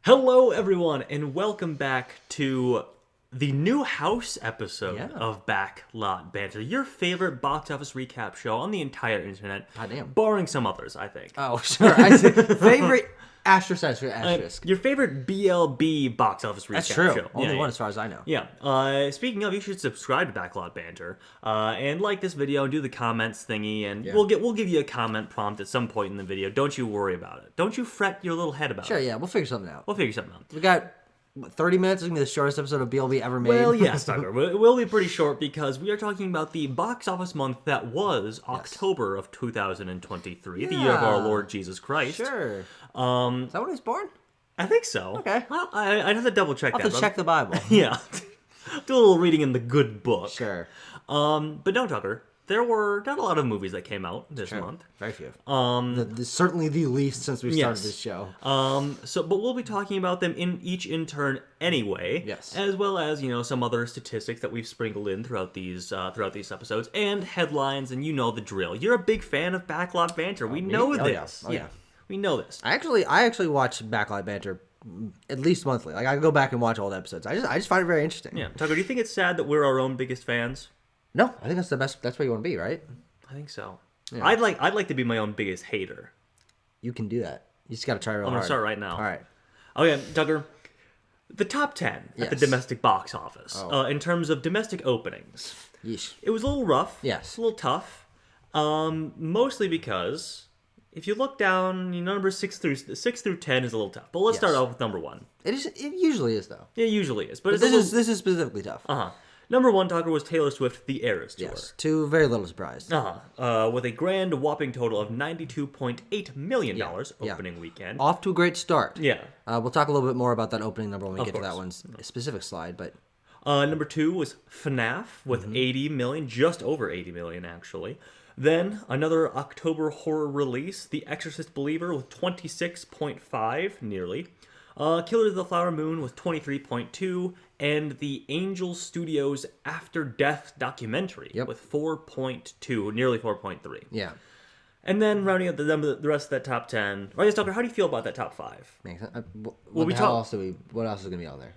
Hello, everyone, and welcome back to the new house episode of Backlot Banter, your favorite box office recap show on the entire internet. Goddamn. Barring some others, I think. Oh, sure. Favorite asterisk. Your favorite BLB box office recap That's true. show. Only one as far as I know. Yeah. Speaking of, you should subscribe to Backlot Banter and like this video and do the comments thingy, and we'll give you a comment prompt at some point in the video. Don't you worry about it. Don't you fret your little head about it. Sure, yeah. We'll figure something out. We got 30 minutes. It's going to be the shortest episode of BLB ever made. Well, yes, Tucker. It will be pretty short because we are talking about the box office month that was October of 2023, the year of our Lord Jesus Christ. Sure. Is that when he was born? I think so. Okay. Well, I'd have to double check that. I'll have to check the Bible. Yeah. Do a little reading in the good book. Sure. But no, Tucker. There were not a lot of movies that came out this month. Very few. Certainly the least since we started this show. But we'll be talking about them each in turn anyway. Yes. As well as, some other statistics that we've sprinkled in throughout these episodes and headlines, and you know the drill. You're a big fan of Backlot Banter. We know this. Yeah. We know this. I actually watch Backlot Banter at least monthly. Like I go back and watch all the episodes. I just find it very interesting. Yeah. Tucker, do you think it's sad that we're our own biggest fans? No, I think that's the best. That's where you want to be, right? I think so. Yeah. I'd like to be my own biggest hater. You can do that. You just got to try real hard. I'm going to start right now. All right. Okay, Tucker. The top 10 at the domestic box office in terms of domestic openings. Yeesh. It was a little rough. Yes. A little tough. Mostly because if you look down, number 6 through 10 is a little tough. But let's start off with number 1. It usually is though. It usually is, but this is specifically tough. Number 1, Tucker, was Taylor Swift, The Eras Tour. Yes, to very little surprise. With a grand whopping total of $92.8 million opening weekend. Off to a great start. Yeah. We'll talk a little bit more about that opening number when we get to that one's specific slide. But number 2 was FNAF with 80 million, just over 80 million actually. Then another October horror release, The Exorcist Believer with 26.5, nearly. Killers of the Flower Moon with 23.2, and the Angel Studios After Death documentary with 4.2, nearly 4.3. Yeah. And then rounding out the rest of that top 10. Right, Tucker, how do you feel about that top 5? What else is going to be on there?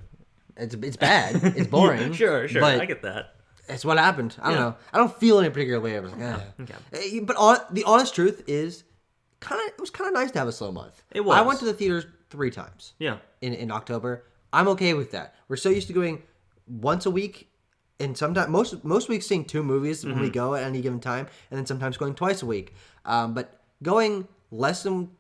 It's bad. It's boring. Sure. But I get that. It's what happened. I don't know. I don't feel any particular way. I was like, okay. But the honest truth is, it was kind of nice to have a slow month. It was. I went to the theaters 3 times. Yeah. In October. I'm okay with that. We're so used to going once a week, and sometimes most weeks seeing 2 movies when we go at any given time, and then sometimes going twice a week. But going less than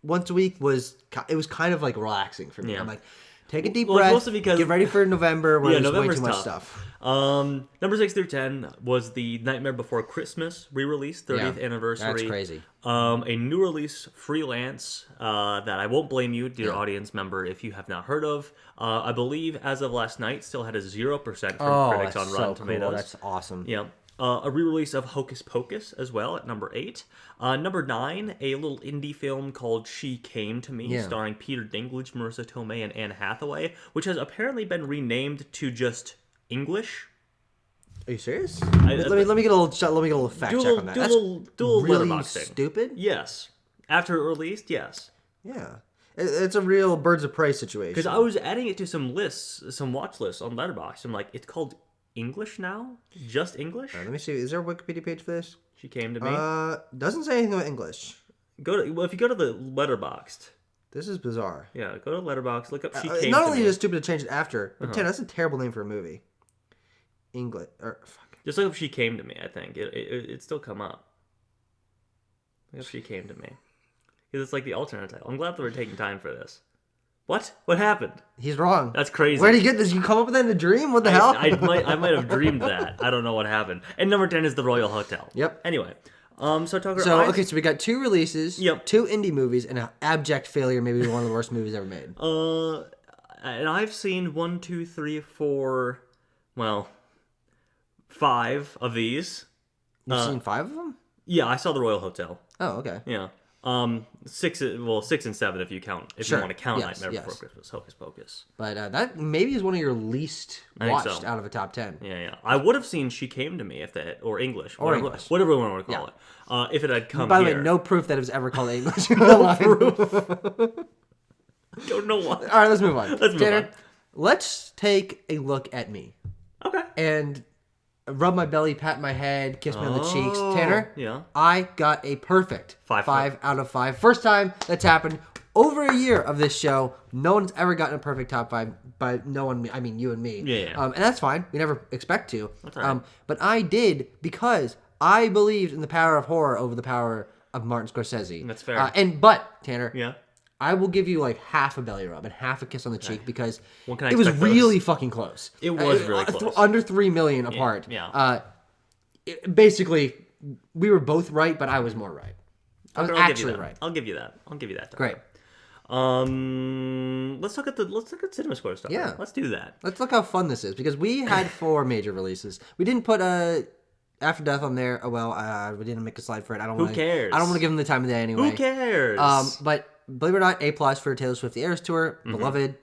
once a week was kind of like relaxing for me. Yeah. I'm like, take a deep breath. Mostly because get ready for November where there's way too much stuff. Number 6 through 10 was the Nightmare Before Christmas re-release, 30th anniversary. That's crazy. A new release, Freelance, that I won't blame you, dear audience member, if you have not heard of. I believe as of last night, still had a 0% from critics on Rotten Tomatoes. That's awesome. Yeah. A re-release of Hocus Pocus as well at number 8. Number 9, a little indie film called She Came to Me, starring Peter Dinklage, Marissa Tomei, and Anne Hathaway, which has apparently been renamed to just English. Are you serious? Let me get a little fact check on that. That's really letterboxing. Stupid. Yes. After it released, yes. Yeah. It's a real birds of prey situation. Because I was adding it to some watch lists on Letterboxd. I'm like, it's called English now? Just English? Let me see. Is there a Wikipedia page for this? She Came to Me. Doesn't say anything about English. If you go to the Letterboxd. This is bizarre. Yeah, go to Letterboxd, look up She Came to Me. Not only is it stupid to change it after, but that's a terrible name for a movie. English or fuck. Just look up She Came to Me. I think it still come up. Look up She Came to Me, because it's like the alternate title. I'm glad that we're taking time for this. What happened? He's wrong. That's crazy. Where did he get this? You come up with that in a dream? What the hell? I might have dreamed that. I don't know what happened. And number 10 is The Royal Hotel. Yep. Anyway, so Tucker. So we got 2 releases. Yep. 2 indie movies and an abject failure. Maybe one of the worst movies ever made. And I've seen 1, 2, 3, 4. Well, 5 of these. You've seen 5 of them? Yeah, I saw The Royal Hotel. Oh, okay. Yeah. 6 and 7 if you count. If you want to count Nightmare Before Christmas, Hocus Pocus. But that maybe is one of your least watched out of a top 10. Yeah. I would have seen She Came to Me or English, English, whatever we want to call it. If it had come. By the way, no proof that it was ever called English. No proof. Don't know why. All right, let's move on. Let's move Tanner, on. let's take a look at me. Okay. And rub my belly, pat my head, kiss me on the cheeks. Oh, Tanner, yeah. I got a perfect 5 out of 5. First time that's happened over a year of this show. No one's ever gotten a perfect top 5. By no one, I mean you and me. Yeah. And that's fine. We never expect to. That's all right. But I did because I believed in the power of horror over the power of Martin Scorsese. That's fair. But Tanner, Yeah. I will give you like half a belly rub and half a kiss on the cheek because What can I it was expect for really fucking close. It was really close. Under 3 million apart. Yeah. Basically, we were both right, but I was more right. I was actually right. I'll give you that. Great. Let's look at cinema score stuff. Yeah. Let's do that. Let's look how fun this is because we had 4 major releases. We didn't put After Death on there. Oh well, we didn't make a slide for it. Who cares? I don't want to give them the time of day anyway. Who cares? But believe it or not, A+ for Taylor Swift The Eras Tour, beloved,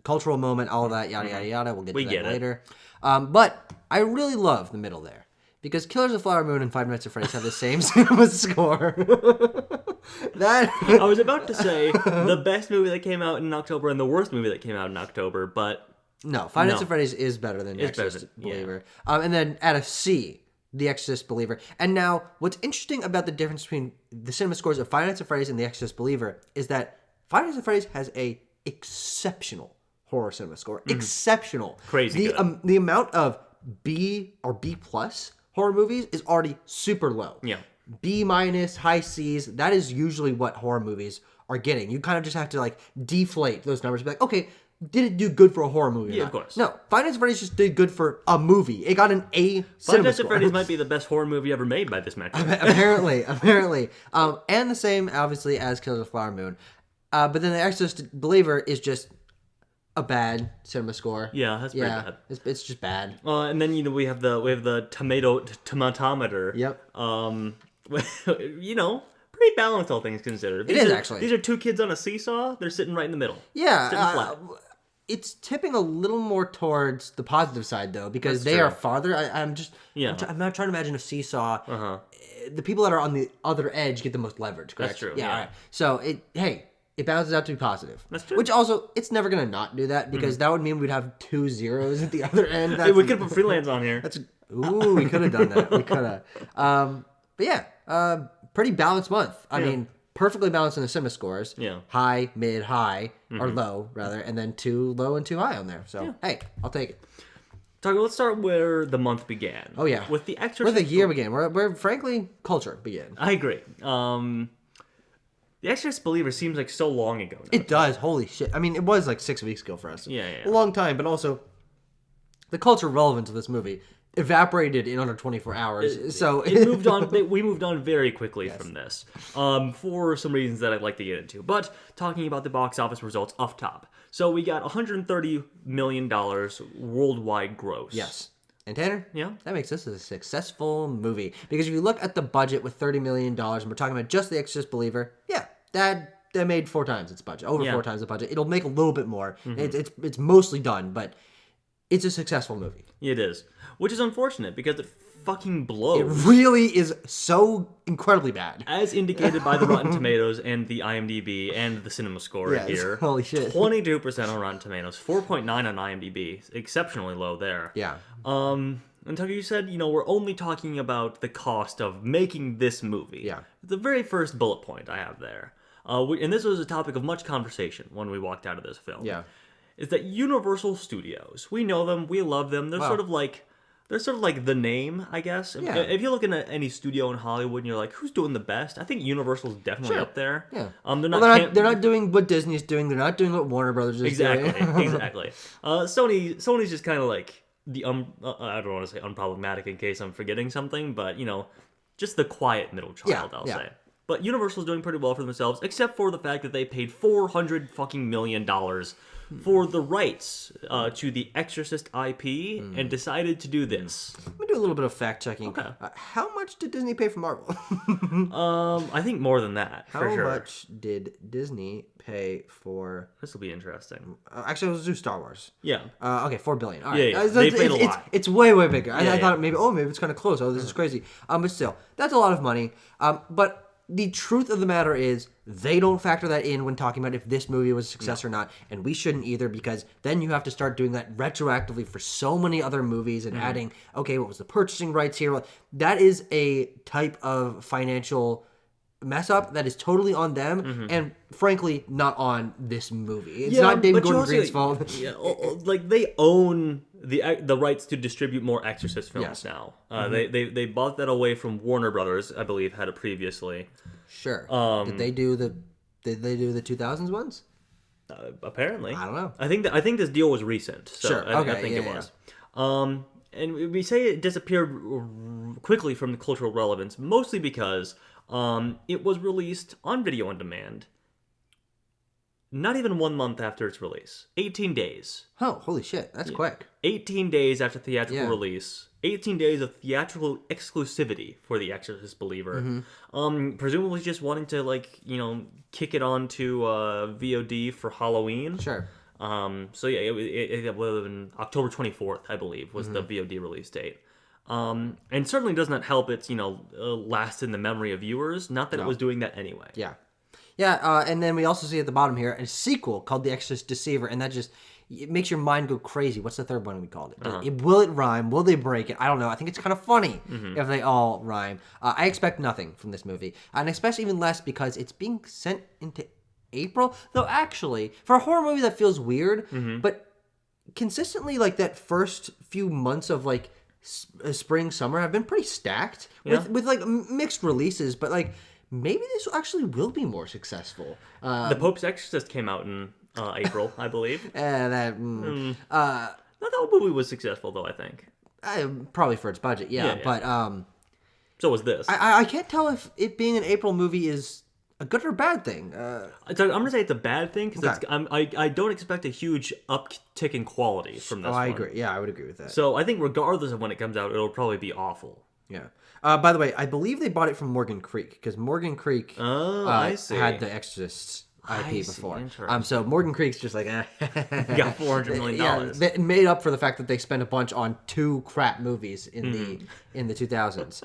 cultural moment, all of that, yada yada yada. We'll get to that later. But I really love the middle there because Killers of the Flower Moon and Five Nights at Freddy's have the same cinema score. I was about to say the best movie that came out in October and the worst movie that came out in October, but no, Five Nights at Freddy's is better than Exorcist Believer. And then at a C, The Exorcist Believer. And now, what's interesting about the difference between the cinema scores of Five Nights at Freddy's and The Exorcist Believer is that Five Nights at Freddy's has a exceptional horror cinema score. Exceptional. Crazy good. The amount of B or B plus horror movies is already super low. Yeah. B minus, high C's, that is usually what horror movies are getting. You kind of just have to like deflate those numbers and be like, okay, did it do good for a horror movie? Yeah, of course. No, Five Nights at Freddy's just did good for a movie. It got an A Five cinema Nights at score. Freddy's might be the best horror movie ever made by this metric. apparently. And the same, obviously, as Killers of the Flower Moon. But then The Exorcist Believer is just a bad cinema score. Yeah, that's pretty bad. It's just bad. And then we have the tomatometer. Yep. Pretty balanced, all things considered. It is actually. These are 2 kids on a seesaw. They're sitting right in the middle. Yeah. Sitting flat. It's tipping a little more towards the positive side though, because That's they true. are farther. I'm not trying to imagine a seesaw. The people that are on the other edge get the most leverage. Correct? That's true. Yeah. All right. So it balances out to be positive. That's true. Which also, it's never gonna not do that because that would mean we'd have 2 zeros at the other end. Hey, we could put freelance on here. We could have done that. We could have. But yeah, pretty balanced month. I mean, perfectly balanced in the cinema scores. Yeah. High, mid, high, or low rather, and then 2 low and 2 high on there. So hey, I'll take it. Let's start where the month began. Oh yeah, with the Exorcist. Where the year began. Where frankly culture began. I agree. The Exorcist Believer seems like so long ago now. It does. Holy shit. I mean, it was like 6 weeks ago for us. Yeah. A long time, but also the culture relevance of this movie evaporated in under 24 hours. It moved on. We moved on very quickly from this, for some reasons that I'd like to get into. But talking about the box office results off top, so we got $130 million worldwide gross. Yes. And Tanner, Yeah? that makes this a successful movie because if you look at the budget with $30 million, and we're talking about just The Exorcist Believer, yeah, that made 4 times its budget, over 4 times the budget. It'll make a little bit more. It's mostly done, but it's a successful movie. It is, which is unfortunate because it fucking blows. It really is so incredibly bad. As indicated by the Rotten Tomatoes and the IMDb and the cinema score here. Holy shit. 22% on Rotten Tomatoes, 4.9 on IMDb, exceptionally low there. Yeah. And Tucker, you said, we're only talking about the cost of making this movie. Yeah. The very first bullet point I have there, and this was a topic of much conversation when we walked out of this film. Yeah. Is that Universal Studios? We know them, we love them. They're sort of like the name, I guess. Yeah. If you're looking at any studio in Hollywood and you're like, who's doing the best? I think Universal's definitely up there. Yeah. They're not doing what Disney's doing. They're not doing what Warner Brothers is doing. Exactly. Sony's just kind of like the I don't want to say unproblematic in case I'm forgetting something, but just the quiet middle child, I'll say. But Universal's doing pretty well for themselves, except for the fact that they paid $400 fucking million for the rights to the Exorcist IP and decided to do this. Let me do a little bit of fact checking. Okay. How much did Disney pay for Marvel? I think more than that, for sure. How much did Disney pay for... This will be interesting. Actually, let's do Star Wars. Yeah. Okay, $4 billion. All right. Yeah. They paid a lot. It's way, way bigger. I Yeah. thought maybe it's kind of close. Oh, this is crazy. But still, that's a lot of money. But the truth of the matter is they don't factor that in when talking about if this movie was a success or not, and we shouldn't either, because then you have to start doing that retroactively for so many other movies and adding, okay, what was the purchasing rights here? Well, that is a type of financial mess up that is totally on them, and frankly not on this movie. It's not David Gordon Green's fault. Yeah, like they own the rights to distribute more Exorcist films now. They bought that away from Warner Brothers, I believe, had it previously. Sure. Did they do the 2000s ones? Apparently, I don't know. I think this deal was recent. So Sure. I think it was. And we say it disappeared quickly from the cultural relevance, mostly because it was released on video on demand not even 1 month after its release. 18 days. Oh, holy shit. That's quick. 18 days after theatrical release. 18 days of theatrical exclusivity for The Exorcist Believer. Presumably just wanting to, kick it onto VOD for Halloween. Sure. So yeah, it would have been October 24th, I believe, was the VOD release date. And certainly does not help its, last in the memory of viewers. Not that it was doing that anyway. Yeah. Yeah, and then we also see at the bottom here a sequel called The Exorcist Deceiver, and that just it makes your mind go crazy. What's the third one we called it? Will it rhyme? Will they break it? I don't know. I think it's kind of funny if they all rhyme. I expect nothing from this movie, and especially even less because it's being sent into April. Though actually, for a horror movie that feels weird, but consistently that first few months of spring, summer have been pretty stacked with mixed releases, but maybe this actually will be more successful. The Pope's Exorcist came out in April, I believe. Not that movie was successful, though, I think. Probably for its budget, yeah. But so was this. I can't tell if it being an April movie is a good or bad thing. I'm going to say it's a bad thing, because I don't expect a huge uptick in quality from this one. I agree. Yeah, I would agree with that. So I think regardless of when it comes out, it'll probably be awful. Yeah. By the way, I believe they bought it from Morgan Creek because Morgan Creek I see. had the Exorcist IP before. Interesting. So Morgan Creek's just like, You got $400 million. Yeah, they made up for the fact that they spent a bunch on 2 crap movies in the 2000s.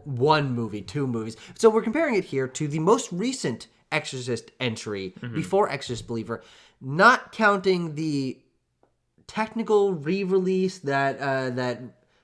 One movie, 2 movies. So we're comparing it here to the most recent Exorcist entry before Exorcist Believer, not counting the technical re-release that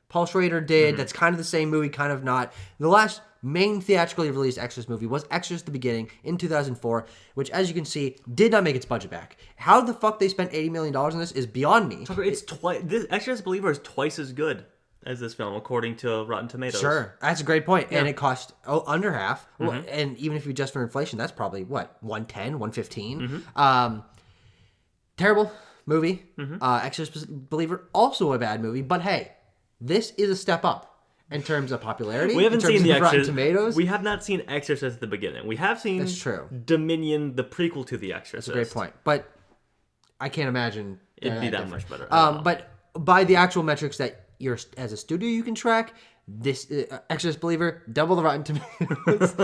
Paul Schrader did. That's kind of the same movie, kind of not. The last main theatrically released Exorcist movie was Exorcist the Beginning in 2004, which, as you can see, did not make its budget back. How the fuck they spent $80 million on this is beyond me. This Exorcist Believer is twice as good as this film, according to Rotten Tomatoes. Sure, that's a great point. Yeah. And it cost under half. And even if you adjust for inflation, that's probably, what, 110, 115? Terrible movie. Exorcist Believer, also a bad movie. But hey, this is a step up in terms of popularity. We haven't seen the Rotten Tomatoes. We have not seen Exorcist at the beginning. We have seen That's true. Dominion, the prequel to The Exorcist. That's a great point. But I can't imagine it'd be that much better. But by the actual metrics that you're as a studio you can track, this Exorcist Believer, double the Rotten Tomatoes,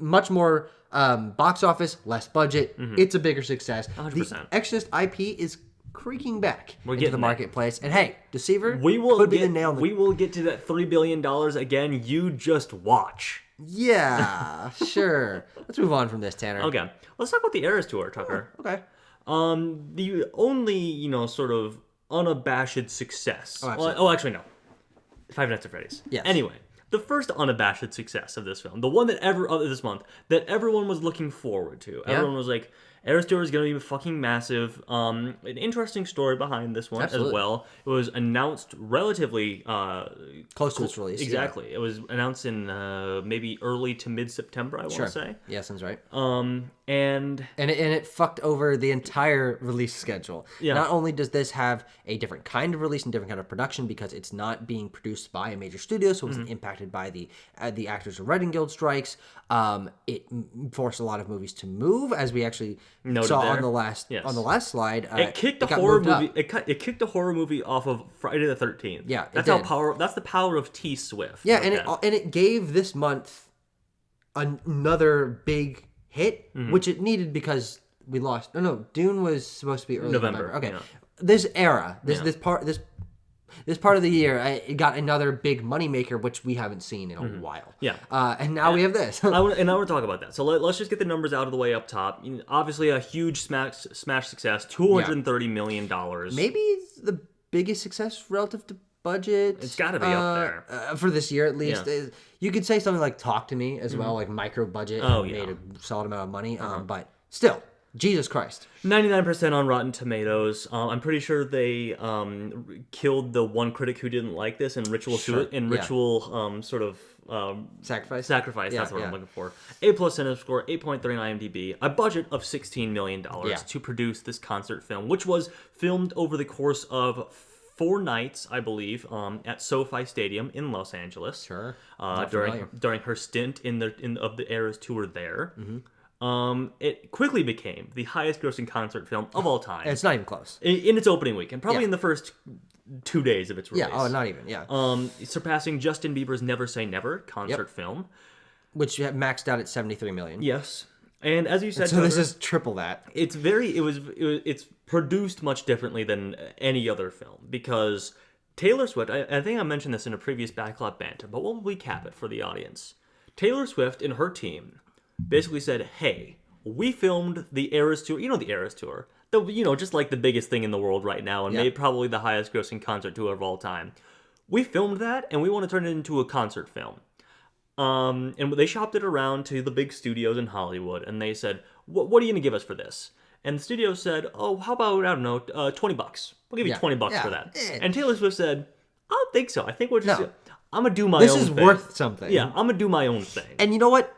much more box office, less budget. It's a bigger success. 100%. The Exorcist IP is creaking back into the marketplace. And hey, Deceiver we will could be the nail. We will get to that $3 billion again. You just watch. Yeah, sure. Let's move on from this, Tanner. Okay. Let's talk about the Eras Tour, Tucker. Okay. The only, sort of unabashed success. Actually, no. Five Nights at Freddy's. Yes. Anyway, the first unabashed success of this film, the one of this month, that everyone was looking forward to. Yeah. Everyone was like, Eras Tour is going to be fucking massive. An interesting story behind this one as well. It was announced relatively close to its release. Exactly. Yeah. It was announced in maybe early to mid-September, I want to say. Yeah, sounds right. And it fucked over the entire release schedule. Yeah. Not only does this have a different kind of release and different kind of production because it's not being produced by a major studio, so it wasn't impacted by the Actors and Writing Guild strikes. It forced a lot of movies to move, as we actually saw on the last slide. It kicked a horror movie. It kicked a horror movie off of Friday the 13th. Yeah, that's the power of T Swift. Yeah, and it gave this month another big hit, which it needed because we lost. No, Dune was supposed to be early November. Okay, this era, this this part of the year, it got another big moneymaker, which we haven't seen in a while. Yeah. And now we have this. And I want to talk about that. So let's just get the numbers out of the way up top. Obviously, a huge smash success, $230 million. Maybe it's the biggest success relative to budget. It's got to be up there. For this year, at least. Yeah. You could say something like Talk to Me as well, like micro budget. Oh, and yeah. made a solid amount of money. But still, Jesus Christ. 99% on Rotten Tomatoes. I'm pretty sure they killed the one critic who didn't like this in ritual sort of Sacrifice? Sacrifice, Yeah, that's what yeah. I'm looking for. A+ Cinema score, 8.3 on IMDb. A budget of $16 million to produce this concert film, which was filmed over the course of 4 nights, I believe, at SoFi Stadium in Los Angeles. Sure. During her stint of the Eras tour there. It quickly became the highest-grossing concert film of all time. And it's not even close. In its opening week, and probably in the first 2 days of its release. Yeah, not even, yeah. Surpassing Justin Bieber's Never Say Never concert film. Which maxed out at 73 million. Yes. And as you said, So this is triple that. It's produced much differently than any other film because Taylor Swift, I think I mentioned this in a previous Backlot Banter, but we'll recap it for the audience. Taylor Swift and her team basically said, hey, we filmed the Eras Tour. You know the Eras Tour. Just like the biggest thing in the world right now and made probably the highest grossing concert tour of all time. We filmed that and we want to turn it into a concert film. And they shopped it around to the big studios in Hollywood and they said, what are you going to give us for this? And the studio said, oh, how about, I don't know, $20. We'll give you $20 for that. And Taylor Swift said, I don't think so. I think we're just, I'm going to do my own thing. This is worth something. Yeah, I'm going to do my own thing. And you know what?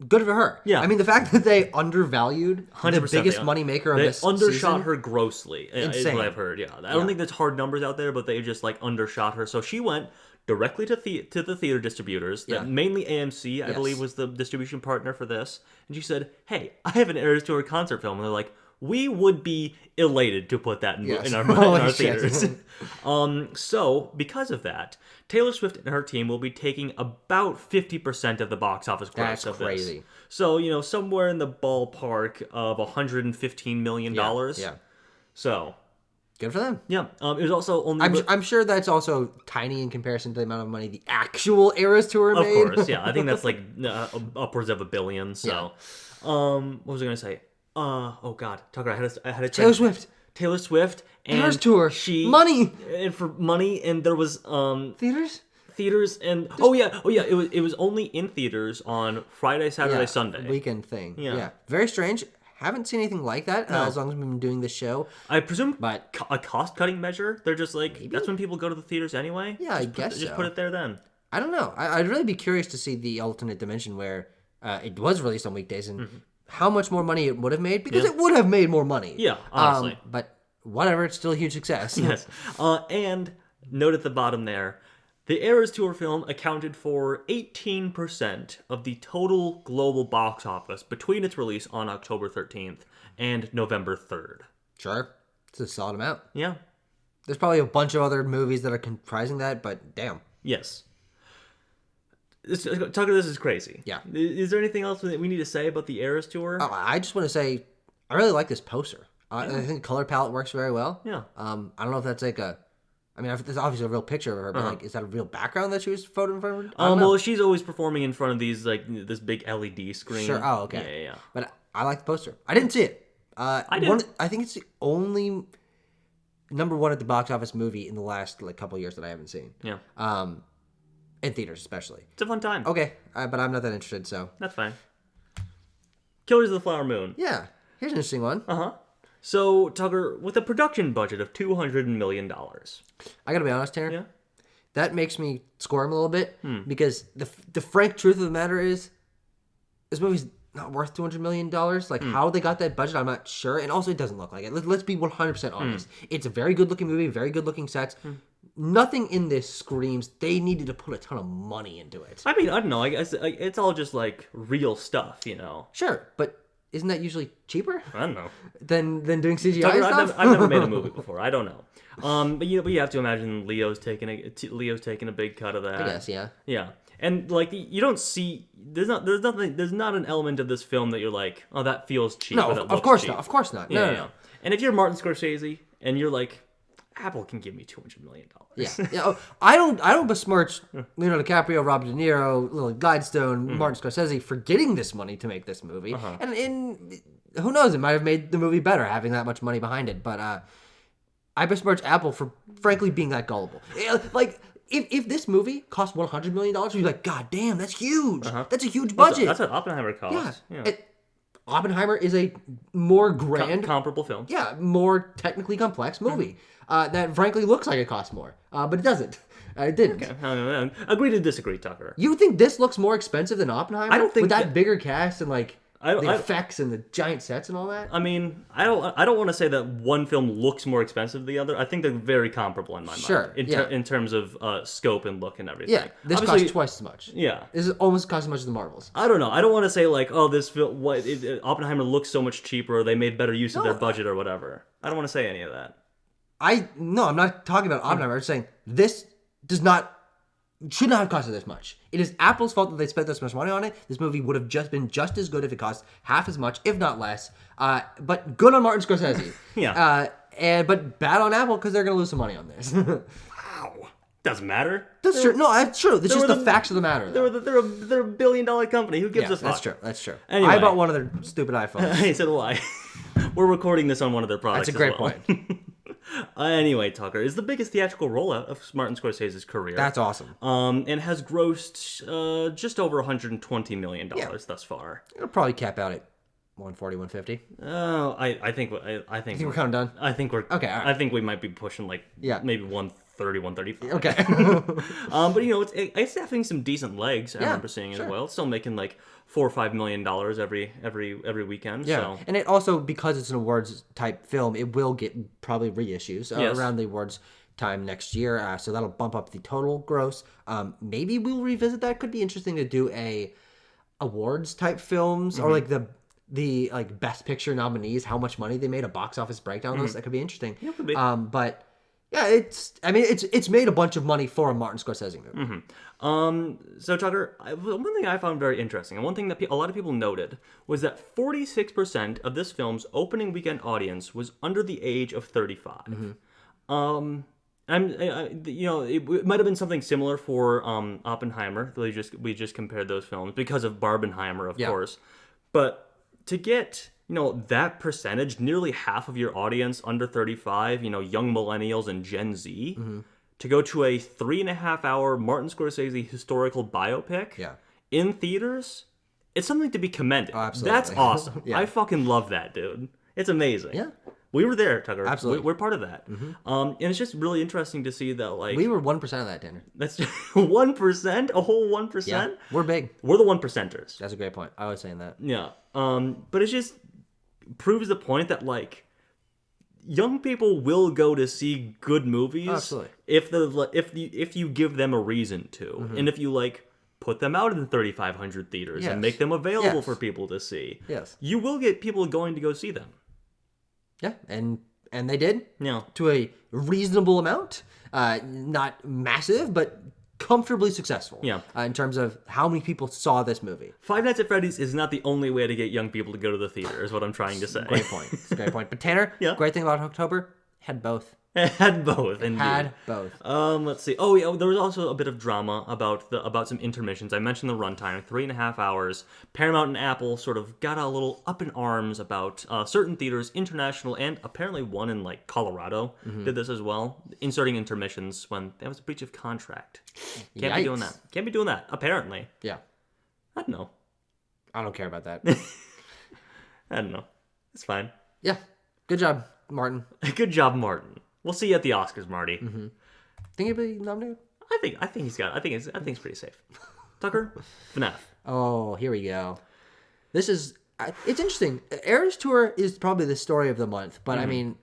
Good for her. Yeah. I mean, the fact that they undervalued the biggest moneymaker of this season. They undershot season, her grossly, is what I've heard, I don't think that's hard numbers out there, but they just, undershot her. So she went directly to the theater distributors, mainly AMC, I believe, was the distribution partner for this. And she said, hey, I have an Eras Tour concert film. And they're like, we would be elated to put that in our theaters. So, because of that, Taylor Swift and her team will be taking about 50% of the box office gross of this. That's crazy. So, somewhere in the ballpark of $115 million. Yeah. So, good for them. Yeah. It was also only... I'm sure that's also tiny in comparison to the amount of money the actual Eras Tour made. Of course, yeah. I think that's upwards of $1 billion. So, what was I going to say? Oh God, Tucker, I had a Taylor Swift. Taylor Swift and Eras Tour. Money. And for money, and there was theaters and it was only in theaters on Friday, Saturday, Sunday. Weekend thing. Yeah. Very strange. Haven't seen anything like that as long as we've been doing this show. I presume a cost-cutting measure. They're just like, that's when people go to the theaters anyway. Yeah, I guess so. Just put it there then. I don't know. I'd really be curious to see the alternate dimension where it was released on weekdays and how much more money it would have made, because it would have made more money. Yeah, honestly. But whatever, it's still a huge success. Yes. And note at the bottom there, the Eras Tour film accounted for 18% of the total global box office between its release on October 13th and November 3rd. Sure. It's a solid amount. Yeah. There's probably a bunch of other movies that are comprising that, but damn. Yes. Tucker, this is crazy. Yeah. Is there anything else that we need to say about the Eras Tour? I just want to say, I really like this poster. I think the color palette works very well. Yeah. I don't know if that's like a... I mean, there's obviously a real picture of her, but is that a real background that she was photoed in front of? Well, she's always performing in front of these, this big LED screen. Sure. Oh, okay. Yeah. But I like the poster. I didn't see it. I did. I think it's the only #1 at the box office movie in the last couple of years that I haven't seen. Yeah. In theaters, especially. It's a fun time. Okay, but I'm not that interested, so. That's fine. Killers of the Flower Moon. Yeah. Here's an interesting one. Uh-huh. So, Tucker, with a production budget of $200 million. I gotta be honest, Tanner. Yeah. That makes me squirm a little bit, because the frank truth of the matter is, this movie's not worth $200 million. How they got that budget, I'm not sure. And also, it doesn't look like it. Let's be 100% honest. It's a very good-looking movie, very good-looking sets. Nothing in this screams they needed to put a ton of money into it. I mean, I don't know. I guess it's all just, real stuff, Sure, but isn't that usually cheaper? I don't know. Than doing CGI Tucker, stuff? I've never made a movie before. I don't know. But you have to imagine Leo's taking a big cut of that. I guess, yeah. Yeah. And you don't see there's not an element of this film that you're like, oh, that feels cheap. No, or that of course cheap. not. Of course not. Yeah, No. And if you're Martin Scorsese and you're like, Apple can give me $200 million. Yeah. Oh, I don't besmirch Leonardo DiCaprio, Robert De Niro, Lily Gladstone, Martin Scorsese for getting this money to make this movie. And who knows, it might have made the movie better having that much money behind it. But I besmirch Apple for frankly being that gullible. Like, if this movie cost $100 million, you'd be like, God damn, that's huge. That's a huge budget. That's what Oppenheimer cost. Yeah. Oppenheimer is a more grand, comparable film. Yeah, more technically complex movie that frankly looks like it costs more, but it doesn't. It didn't. Okay. Agree to disagree, Tucker. You think this looks more expensive than Oppenheimer? I don't think with that bigger cast and like the effects and the giant sets and all that. I mean, I don't want to say that one film looks more expensive than the other. I think they're very comparable in my mind. In terms of scope and look and everything. Yeah, this costs twice as much. Yeah, this is almost costs as much as the Marvels. I don't know. I don't want to say like, oh, this film, Oppenheimer looks so much cheaper, or they made better use of their budget or whatever. I don't want to say any of that. I'm not talking about Oppenheimer. I'm saying this should not have costed this much. It is Apple's fault that they spent this much money on it. This movie would have just been just as good if it cost half as much, if not less. But good on Martin Scorsese. Yeah. But bad on Apple because they're going to lose some money on this. Wow. Doesn't matter. That's true. No, that's true. It's just the facts of the matter. They're a $1 billion company. Who gives a fuck? That's true. Anyway. I bought one of their stupid iPhones. Hey, so do I. We're recording this on one of their products. That's a great point. Anyway, Tucker is the biggest theatrical rollout of Martin Scorsese's career. That's awesome. And has grossed just over $120 million thus far. It'll probably cap out at 140, 150. Oh, I think we're kind of done. I think we're okay. All right. I think we might be pushing maybe 130, 135. Okay. But it's having some decent legs. I remember seeing it as well. It's still making like $4 or $5 million every weekend. Yeah, so. And it also, because it's an awards type film, it will get probably reissues around the awards time next year. So that'll bump up the total gross. Maybe we'll revisit that. Could be interesting to do a awards type films or like the like best picture nominees, how much money they made, a box office breakdown of those. That could be interesting. Yeah, could be. But yeah, it's made a bunch of money for a Martin Scorsese movie. So Tucker, one thing I found very interesting, and one thing that a lot of people noted, was that 46% of this film's opening weekend audience was under the age of 35. It might have been something similar for Oppenheimer. We just compared those films because of Barbenheimer, of course. But to get that percentage, nearly half of your audience under 35, young millennials and Gen Z, to go to a 3.5-hour Martin Scorsese historical biopic in theaters, it's something to be commended. Oh, absolutely. That's awesome. I fucking love that, dude. It's amazing. Yeah. We were there, Tucker. Absolutely. We're part of that. And it's just really interesting to see that, like... We were 1% of that, Tanner. That's 1%? A whole 1%? Yeah, we're big. We're the 1%ers. That's a great point. I was saying that. Yeah. But it just proves the point that, like, young people will go to see good movies if you give them a reason to. And if you, like, put them out in 3,500 theaters and make them available for people to see. Yes. You will get people going to go see them. Yeah, and they did. Yeah. To a reasonable amount. Not massive, but comfortably successful. Yeah. In terms of how many people saw this movie. Five Nights at Freddy's is not the only way to get young people to go to the theater, is what I'm trying to say. Great point. It's a great point. But Tanner, great thing about October, had both. It had both, indeed. Had both. Let's see. Oh, yeah, there was also a bit of drama about some intermissions. I mentioned the runtime, 3.5 hours. Paramount and Apple sort of got a little up in arms about certain theaters, international, and apparently one in like Colorado did this as well, inserting intermissions when there was a breach of contract. Can't be doing that. Can't be doing that. Apparently. Yeah. I don't know. I don't care about that. I don't know. It's fine. Yeah. Good job, Martin. Good job, Martin. We'll see you at the Oscars, Marty. Think he'll be nominated? I think it's pretty safe. Tucker, FNAF. Oh, here we go. This is it's interesting. Eras Tour is probably the story of the month, but I mean,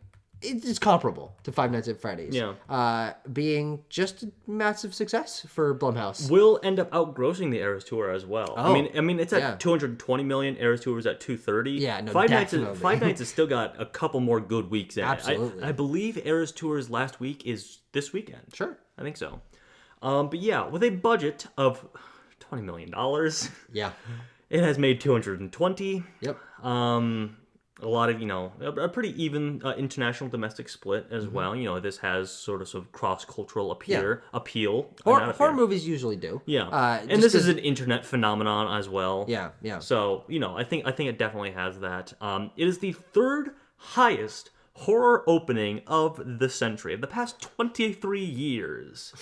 it's comparable to Five Nights at Freddy's. Yeah. Being just a massive success for Blumhouse. Will end up outgrossing the Eras Tour as well. Oh, I mean, it's at 220 million. Eras Tour was at 230. Yeah, no, Five definitely. Nights has still got a couple more good weeks in Absolutely. it. I believe Eras Tour's last week is this weekend. Sure. I think so. But yeah, with a budget of $20 million. Yeah. It has made 220. Yep. a lot of, a pretty even international domestic split as Mm-hmm. well. This has sort of cross-cultural appeal. Horror movies usually do. Yeah, and just this is 'cause- an internet phenomenon as well. Yeah. So I think it definitely has that. It is the third highest horror opening of the century, of the past 23 years.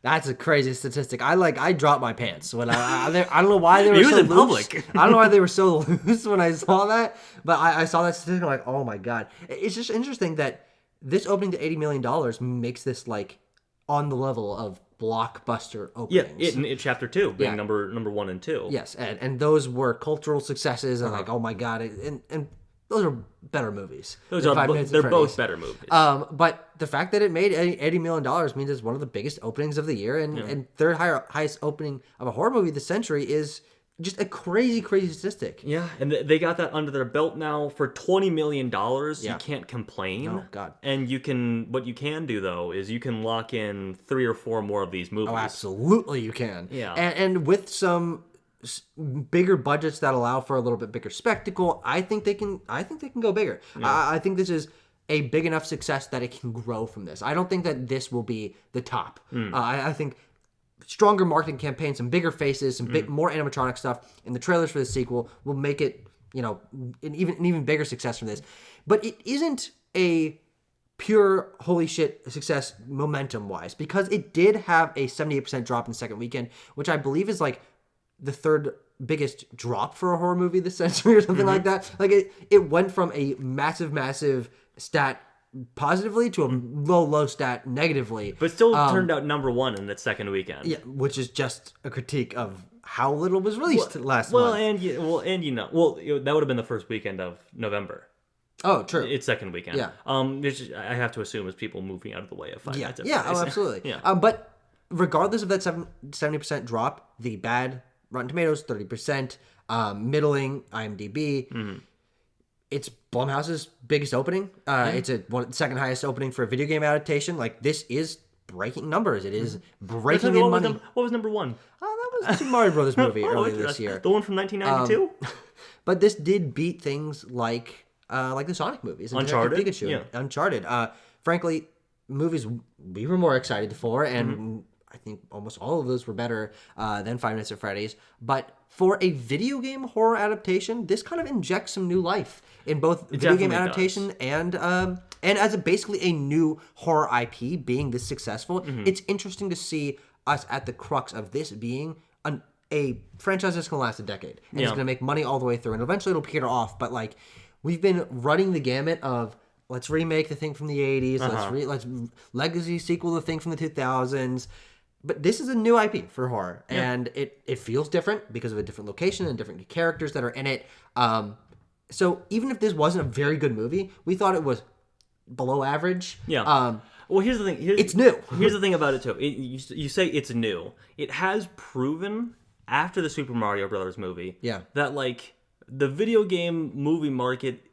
That's a crazy statistic. I dropped my pants when I don't know why they were He was so in loose. public. I don't know why they were so loose when I saw that, but I saw that statistic. I'm like, oh my god! It's just interesting that this opening to $80 million makes this like on the level of blockbuster Yeah, openings. it chapter 2 being Yeah. number 1 and 2. Yes, and those were cultural successes, and like, oh my god, and those are better movies. Those than are Five Nights at they're Freddy's. both better movies. But the fact that it made $80 million means it's one of the biggest openings of the year, and third highest opening of a horror movie this century is just a crazy statistic. Yeah, and they got that under their belt now for $20 million. Yeah. You can't complain. Oh, God. And what you can do though is you can lock in 3 or 4 more of these movies. Oh, absolutely, you can. Yeah. And with some bigger budgets that allow for a little bit bigger spectacle, I think they can go bigger. I think this is a big enough success that it can grow from this. I don't think that this will be the top. I think stronger marketing campaigns, some bigger faces, some more animatronic stuff, and the trailers for the sequel will make it, an even bigger success from this. But it isn't a pure holy shit success momentum wise, because it did have a 78% drop in the second weekend, which I believe is like the third biggest drop for a horror movie this century or something like that. Like it went from a massive stat positively to a low stat negatively. But still turned out number 1 in that second weekend. Yeah, which is just a critique of how little was released last Well, month. that would have been the first weekend of November. Oh, true. It's second weekend. Yeah. Which I have to assume is people moving out of the way of Five Nights at Yeah, Freddy's. oh, absolutely. Yeah. But regardless of that 70% drop, the bad Rotten Tomatoes, 30%, middling IMDb, it's Blumhouse's biggest opening. It's second highest opening for a video game adaptation. Like, this is breaking numbers. It is breaking in money. What was number 1? Oh, that was the Super Mario Brothers movie earlier this year. The one from 1992? But this did beat things like the Sonic movies, and Uncharted? Detective Pikachu, Yeah. Uncharted. Frankly, movies we were more excited for, and I think almost all of those were better than Five Nights at Freddy's. But for a video game horror adaptation, this kind of injects some new life in both video game definitely adaptation and as basically a new horror IP being this successful. It's interesting to see us at the crux of this being a franchise that's going to last a decade. And it's going to make money all the way through. And eventually it'll peter off. But like, we've been running the gamut of let's remake the thing from the 80s. Let's legacy sequel the thing from the 2000s. But this is a new IP for horror. Yeah. And it feels different because of a different location and different characters that are in it. So even if this wasn't a very good movie, we thought it was below average. Yeah. Well, here's the thing. It's new. Here's the thing about it, too. You say it's new. It has proven after the Super Mario Brothers movie that, like, the video game movie market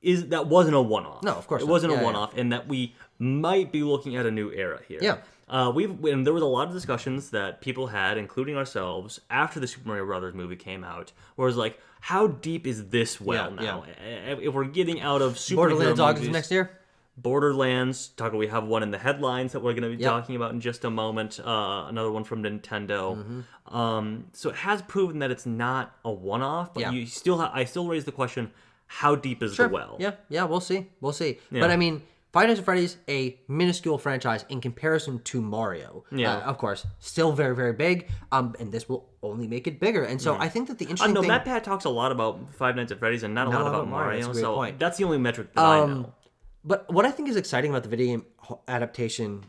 that wasn't a one-off. No, of course it not. wasn't a one-off, and that we might be looking at a new era here. Yeah. And there was a lot of discussions that people had, including ourselves, after the Super Mario Brothers movie came out, where it was like, how deep is this well now? If we're getting out of superhero Borderlands movies, August next year? Borderlands, we have one in the headlines that we're going to be talking about in just a moment. Another one from Nintendo. So it has proven that it's not a one-off, but you still, I still raise the question: how deep is the well? Yeah, we'll see. But I mean, Five Nights at Freddy's, a minuscule franchise in comparison to Mario. Of course, still very, very big. And this will only make it bigger. And so I think that the interesting thing... Matt Pat talks a lot about Five Nights at Freddy's and not a lot about Mario. That's a great point. That's the only metric that I know. But what I think is exciting about the video game adaptation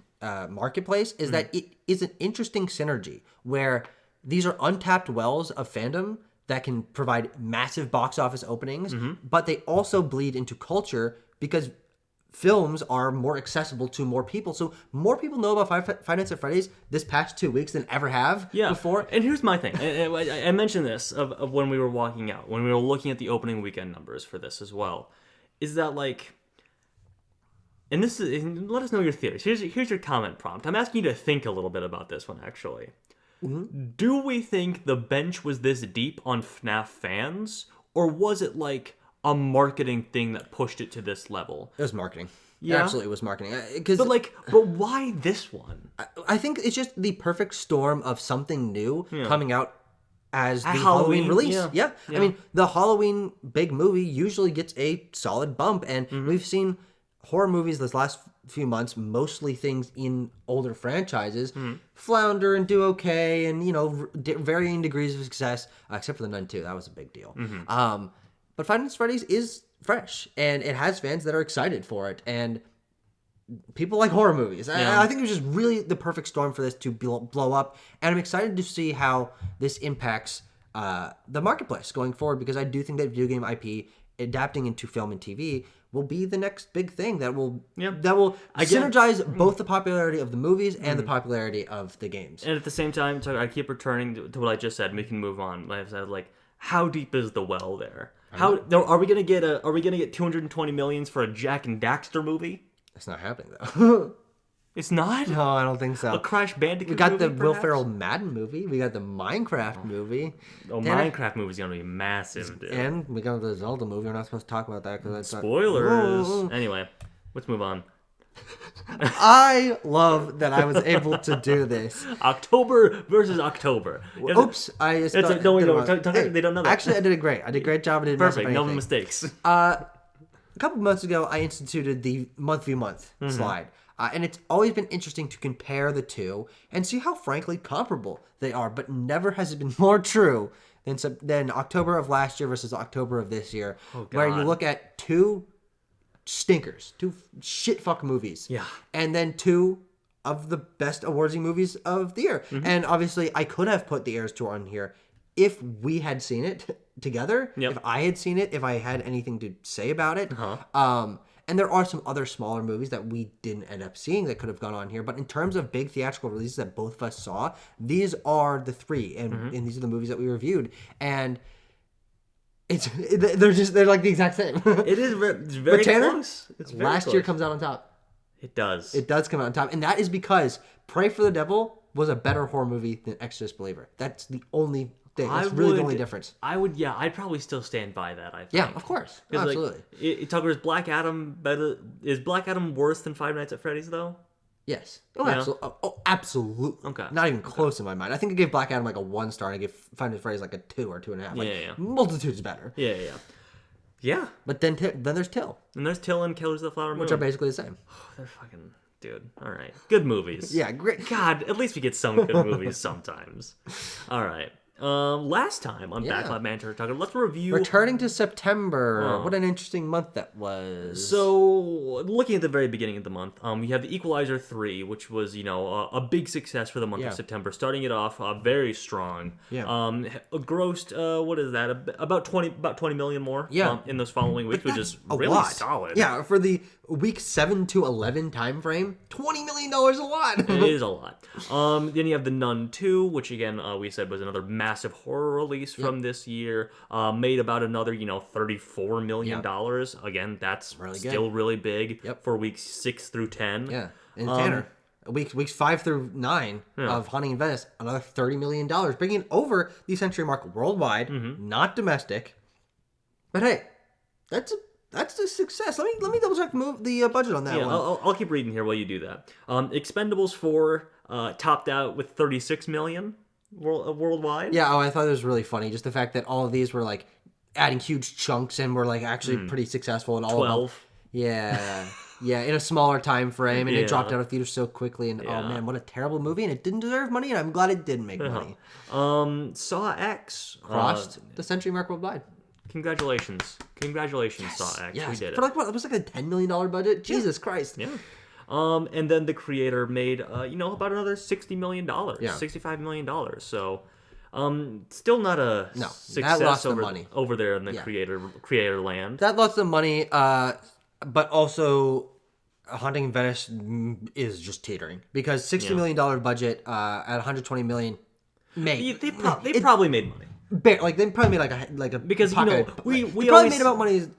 marketplace is that it is an interesting synergy where these are untapped wells of fandom that can provide massive box office openings, but they also bleed into culture because films are more accessible to more people. So more people know about Five Nights at Freddy's this past 2 weeks than ever have before. And here's my thing. I mentioned this of when we were walking out, when we were looking at the opening weekend numbers for this as well, is that like... And let us know your theories. Here's your comment prompt. I'm asking you to think a little bit about this one, actually. Do we think the bench was this deep on FNAF fans? Or was it like a marketing thing that pushed it to this level. It was marketing. Yeah? It absolutely was marketing. But why this one? I think it's just the perfect storm of something new coming out as the Halloween release. yeah. I mean, the Halloween big movie usually gets a solid bump, and we've seen horror movies this last few months, mostly things in older franchises, flounder and do okay, and varying degrees of success, except for The Nun 2. That was a big deal. But Five Nights at Freddy's is fresh, and it has fans that are excited for it, and people like horror movies. I think it was just really the perfect storm for this to blow up, and I'm excited to see how this impacts the marketplace going forward, because I do think that video game IP adapting into film and TV will be the next big thing that will synergize both the popularity of the movies and the popularity of the games. And at the same time, so I keep returning to what I just said, and we can move on. Like I said, how deep is the well there? Are we gonna get 220 millions for a Jack and Daxter movie? It's not happening though. It's not? No, I don't think so. A Crash Bandicoot We got movie, the Will perhaps? Ferrell Madden movie. We got the Minecraft movie. Minecraft movie's gonna be massive, dude. And we got the Zelda movie. We're not supposed to talk about that because that's Spoilers. Anyway, let's move on. I love that I was able to do this. October versus October. Oops, I spelled they don't know that. Actually, I did it great. I did a great job. I didn't mess up Perfect. No anything. mistakes. A couple months ago, I instituted the month slide. And it's always been interesting to compare the two and see how frankly comparable they are. But never has it been more true than October of last year versus October of this year, where you look at two stinkers, two shit fuck movies. Yeah. And then two of the best awardsy movies of the year. And obviously, I could have put The Heirs Tour on here if we had seen it together. Yep. If I had seen it, if I had anything to say about it. And there are some other smaller movies that we didn't end up seeing that could have gone on here. But in terms of big theatrical releases that both of us saw, these are the three. And these are the movies that we reviewed. And they're like the exact same. It's very close. It's very last close. year comes out on top. It does. It does come out on top. And that is because Pray for the Devil was a better horror movie than Exorcist Believer. That's the only thing. That's really the only difference. I'd probably still stand by that, I think. Yeah, of course. Absolutely. Tucker, is Black Adam better? Is Black Adam worse than Five Nights at Freddy's, though? Yes. Absolutely. Okay. Not even close in my mind. I think I gave Black Adam like a 1 star, and I gave Five Nights at Freddy's like a 2 or 2.5. Like, Multitudes better. Yeah. But then there's Till. And there's Till and Killers of the Flower Moon. Which are basically the same. They're fucking... Dude, all right. Good movies. Yeah, great. God, at least we get some good movies sometimes. All right. Last time on Backlot Banter Tucker, let's review... Returning to September. What an interesting month that was. So, looking at the very beginning of the month, we have The Equalizer 3, which was, a big success for the month of September, starting it off very strong. Yeah. Grossed, what is that? About 20 million more in those following weeks, which is really solid. Yeah, for the week 7 to 11 time frame, $20 million a lot. It is a lot. Then you have The Nun 2, which again, we said was another massive horror release from this year. Made about another, $34 million. Again, that's still really big for weeks 6 through 10. Yeah. And Tanner, weeks 5 through 9 of Haunting in Venice, another $30 million, bringing it over the century mark worldwide, not domestic. But hey, that's a success. Let me double check the budget on that one. I'll keep reading here while you do that. Expendables 4 topped out with $36 million worldwide. Yeah. I thought it was really funny, just the fact that all of these were like adding huge chunks and were like actually pretty successful and all 12. Yeah, in a smaller time frame, and it dropped out of theaters so quickly. And oh man, what a terrible movie! And it didn't deserve money, and I'm glad it didn't make money. Saw X Crossed the century mark worldwide. Congratulations, Saw X. We did it. For like what? It was like a $10 million budget. Jesus Christ. Yeah. And then the creator made about another $60 million, $65 million. So, still not a success that lost the money over there in the creator land. That lost the money, but also Haunting in Venice is just teetering because $60 million budget at $120 million. They probably made money. They probably made because we probably always made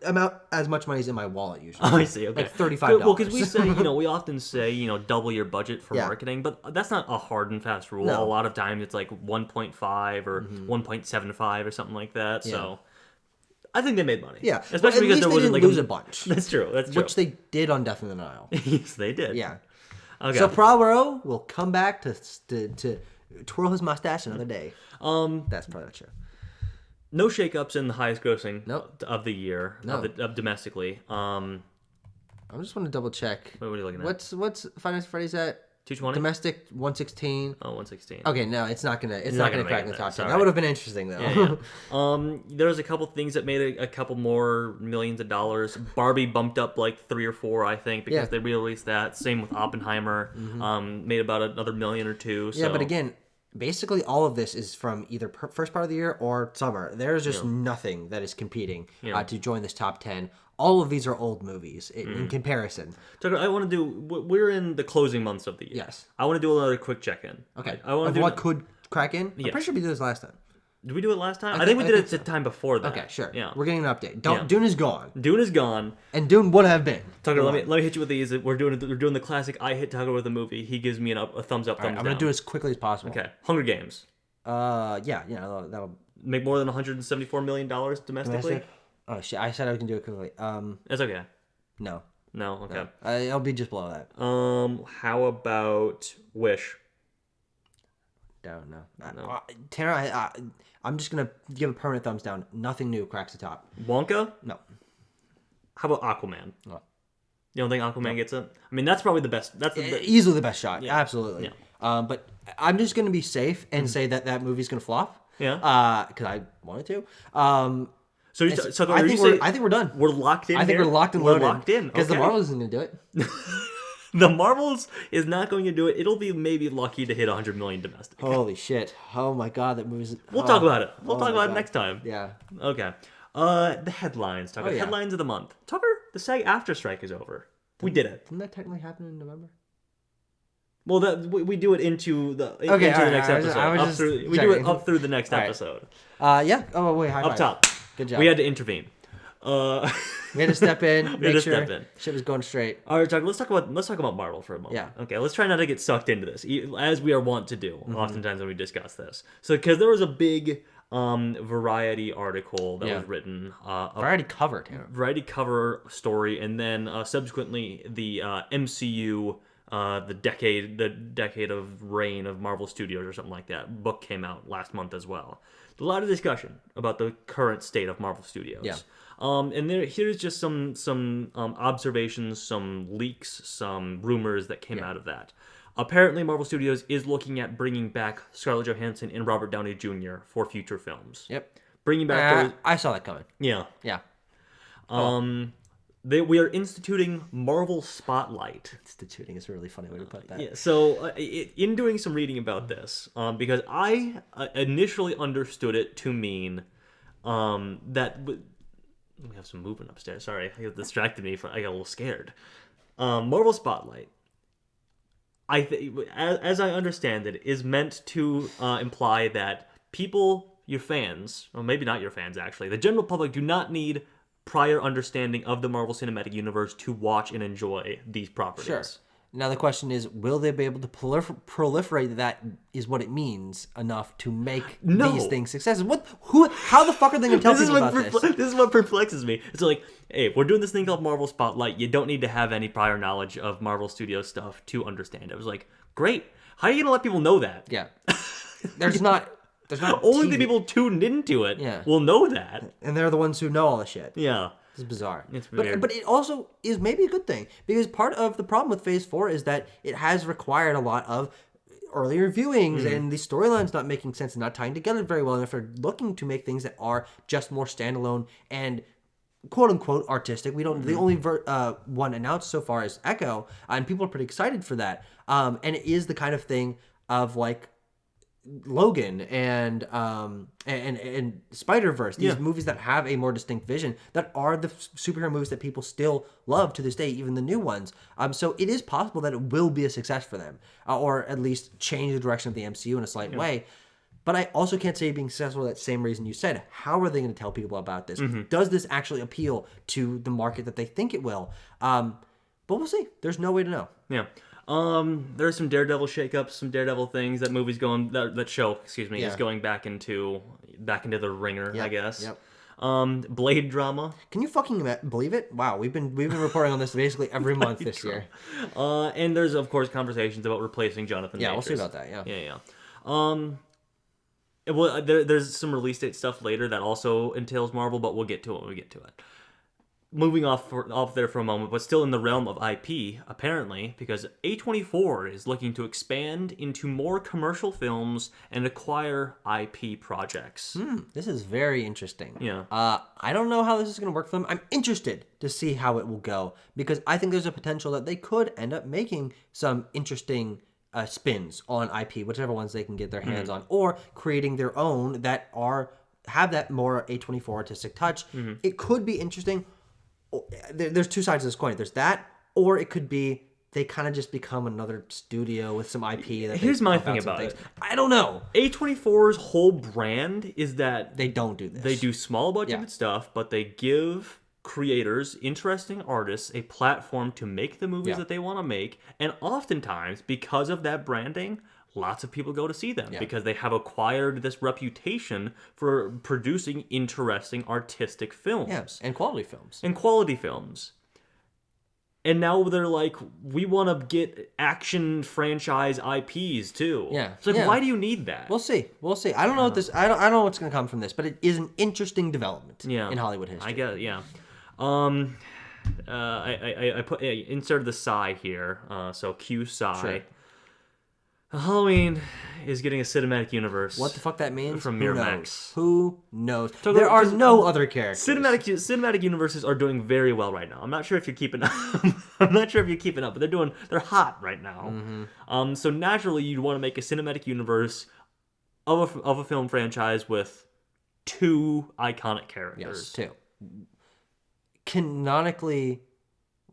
about as much money as in my wallet usually. Oh, I see. Okay, like $35. Well, because we say we often say double your budget for marketing, but that's not a hard and fast rule. No. A lot of times it's like 1.5 or 1.75 or something like that. So I think they made money. Yeah, especially because there wasn't like lose a bunch. That's true. That's true. Which they did on Death in the Nile. Yes, they did. Yeah. Okay. So Poirot will come back to twirl his mustache another day. That's probably not true. No shakeups in the highest grossing Nope. of the year of domestically. I just want to double check. What are you looking at? What's Five Nights at Freddy's at? 220? Domestic 116. Oh, 116. Okay, no, it's not gonna crack the top 10. Sorry. That would have been interesting though. Yeah. There's a couple things that made a couple more millions of dollars. Barbie bumped up like 3 or 4, I think, because they re-released that. Same with Oppenheimer. Made about another million or two. So. Yeah, but again, basically all of this is from either first part of the year or summer. There's just nothing that is competing to join this top 10. All of these are old movies in comparison. Tucker, I want to do. We're in the closing months of the year. Yes. I want to do another quick check-in. Okay. I want to do what could crack in. I'm pretty sure we did this last time. Did we do it last time? I think we did it the time before that. Okay, sure. Yeah. We're getting an update. Dune is gone. Dune is gone. And Dune would have been. Tucker, let me hit you with these. We're doing the classic. I hit Tucker with a movie. He gives me a thumbs up, thumbs down. I'm gonna do it as quickly as possible. Okay. Hunger Games. Yeah, that'll Make more than $174 million domestically. Oh shit! I said I can do it quickly. That's okay. No. No. Okay. I'll be just below that. How about Wish? Don't know. Tanner, I'm just gonna give a permanent thumbs down. Nothing new cracks the top. Wonka? No. How about Aquaman? No. You don't think Aquaman gets it? I mean, that's probably the best. That's easily the best shot. Yeah. Absolutely. Yeah. But I'm just gonna be safe and say that movie's gonna flop. Yeah. Because I wanted to. So I think we're done. We're locked in. I think here? we're locked and loaded. We're locked in because the Marvels isn't gonna do it. The Marvels is not going to do it. It'll be maybe lucky to hit 100 million domestic. Holy shit! Oh my god, that movie's. We'll talk about it. We'll talk about it next time. Yeah. Okay. The headlines. Tucker. Headlines of the month. Tucker, the SAG-AFTRA strike is over. We did it. Didn't that technically happen in November? Well, we do it into the next episode. We do it up through the next episode. Yeah. Oh wait, high five. Up top. Good job. We had to intervene. We had to step in, make sure shit was going straight. All right, Tucker, let's talk about Marvel for a moment. Yeah. Okay, let's try not to get sucked into this, as we are wont to do oftentimes when we discuss this. So, because there was a big Variety article that was written. Variety cover story, and then subsequently the MCU, the decade of reign of Marvel Studios or something like that book came out last month as well. A lot of discussion about the current state of Marvel Studios. Yeah. And here's just some observations, some leaks, some rumors that came out of that. Apparently, Marvel Studios is looking at bringing back Scarlett Johansson and Robert Downey Jr. for future films. Yep. Bringing back those. I saw that coming. Yeah. Yeah. We are instituting Marvel Spotlight. Instituting is a really funny way to put that. Yeah. So, in doing some reading about this, because I initially understood it to mean that. We have some movement upstairs. Sorry, it distracted me. I got a little scared. Marvel Spotlight. As I understand it, is meant to imply that people, your fans, or maybe not your fans actually, the general public do not need prior understanding of the Marvel Cinematic Universe to watch and enjoy these properties. Sure. Now the question is, will they be able to proliferate that is what it means enough to make these things successes? How the fuck are they going to tell people about this? This is what perplexes me. It's like, hey, we're doing this thing called Marvel Spotlight. You don't need to have any prior knowledge of Marvel Studios stuff to understand it. I was like, great. How are you going to let people know that? Yeah. There's not only TV. the people tuned into it Yeah. will know that. And they're the ones who know all the shit. Yeah. It's bizarre. It's weird. But it also is maybe a good thing, because part of the problem with Phase 4 is that it has required a lot of earlier viewings and the storyline's not making sense and not tying together very well. And if they're looking to make things that are just more standalone and quote unquote artistic, we don't. The only one announced so far is Echo, and people are pretty excited for that. And it is the kind of thing of like Logan and Spider-Verse, these movies that have a more distinct vision, that are the superhero movies that people still love to this day, even the new ones. So it is possible that it will be a success for them, or at least change the direction of the MCU in a slight way. But I also can't say being successful for that same reason you said. How are they going to tell people about this? Does this actually appeal to the market that they think it will? But we'll see. There's no way to know. Yeah. There's some Daredevil shakeups, some Daredevil things. That show is going back into the ringer, I guess. Yep. Blade drama. Can you fucking believe it? Wow, we've been reporting on this basically every month this year. And there's of course conversations about replacing Jonathan Majors. Yeah, we'll see about that. Yeah. Well, there's some release date stuff later that also entails Marvel, but we'll get to it when we get to it. Moving off there for a moment, but still in the realm of IP, apparently, because A24 is looking to expand into more commercial films and acquire IP projects. This is very interesting. Yeah. I don't know how this is going to work for them. I'm interested to see how it will go because I think there's a potential that they could end up making some interesting spins on IP, whichever ones they can get their hands on, or creating their own that have that more A24 artistic touch. It could be interesting. There's two sides of this coin. There's that, or it could be they kind of just become another studio with some IP. Here's my thing about it. I don't know. A24's whole brand is that they don't do this. They do small budgeted stuff, but they give creators, interesting artists, a platform to make the movies that they want to make. And oftentimes, because of that branding, lots of people go to see them because they have acquired this reputation for producing interesting artistic films. Yes, and quality films. And now they're like, we want to get action franchise IPs too. Yeah. It's like, why do you need that? We'll see. I don't know what this. I don't know what's going to come from this, but it is an interesting development in Hollywood history. I guess. Yeah. I inserted the sigh here. So cue sigh. Sure. Halloween is getting a cinematic universe. What the fuck that means? From Miramax. Who knows? There are no other characters. Cinematic universes are doing very well right now. I'm not sure if you're keeping up. But they're hot right now. So naturally, you'd want to make a cinematic universe of a film franchise with two iconic characters. Yes, two. Canonically,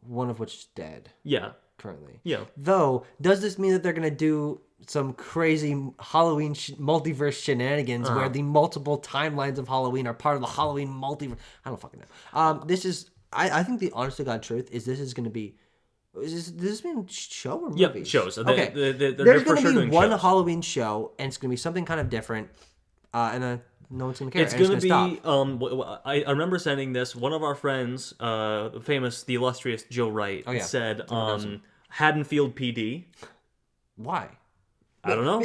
one of which is dead. Yeah. Currently. Yeah. Though, does this mean that they're going to do some crazy Halloween multiverse shenanigans where the multiple timelines of Halloween are part of the Halloween multiverse? I don't fucking know. This is, I think the honest to God truth is this is going to be, does this mean show or movie? Yep, shows. Okay. There's going to be one Halloween show, and it's going to be something kind of different, and then no one's going to care. It's going to be, I remember sending this, one of our friends, the illustrious Joe Wright, said, Haddonfield PD. Why? I don't know.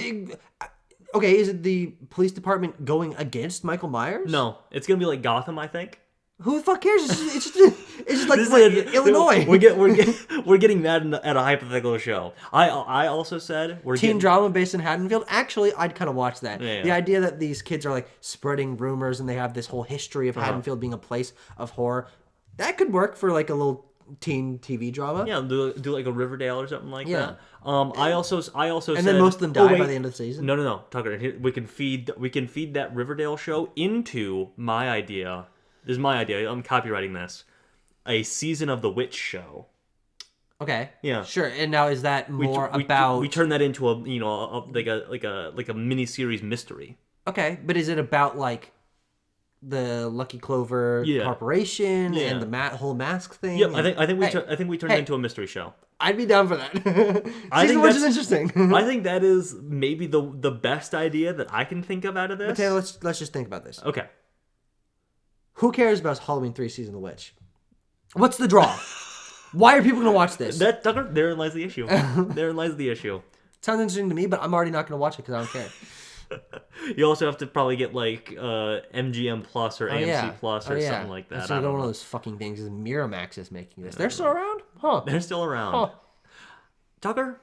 Okay, is it the police department going against Michael Myers? No, it's going to be like Gotham, I think. Who the fuck cares? It's just like Illinois. We're getting that at a hypothetical show. I also said teen drama based in Haddonfield. Actually, I'd kind of watch that. Yeah. The idea that these kids are like spreading rumors and they have this whole history of Haddonfield being a place of horror, that could work for like a little teen TV drama. Yeah, do like a Riverdale or something like that. I also and then most of them die by the end of the season. No, Tucker. We can feed that Riverdale show into my idea. This is my idea. I'm copywriting this. A season of the Witch show. Okay. Yeah. Sure. And now is that more about? We turn that into a like a mini series mystery. Okay, but is it about like the Lucky Clover Corporation and the whole mask thing? Yeah, I think we turn it into a mystery show. I'd be down for that. Which is interesting. I think that is maybe the best idea that I can think of out of this. But Taylor, let's just think about this. Okay. Who cares about Halloween 3 Season of the Witch? What's the draw? Why are people going to watch this? Therein lies the issue. Sounds interesting to me, but I'm already not going to watch it because I don't care. You also have to probably get like MGM Plus or AMC Plus or something like that. That's one of those fucking things. Is Miramax is making this. They're still around? Huh. They're still around. Huh. Tucker,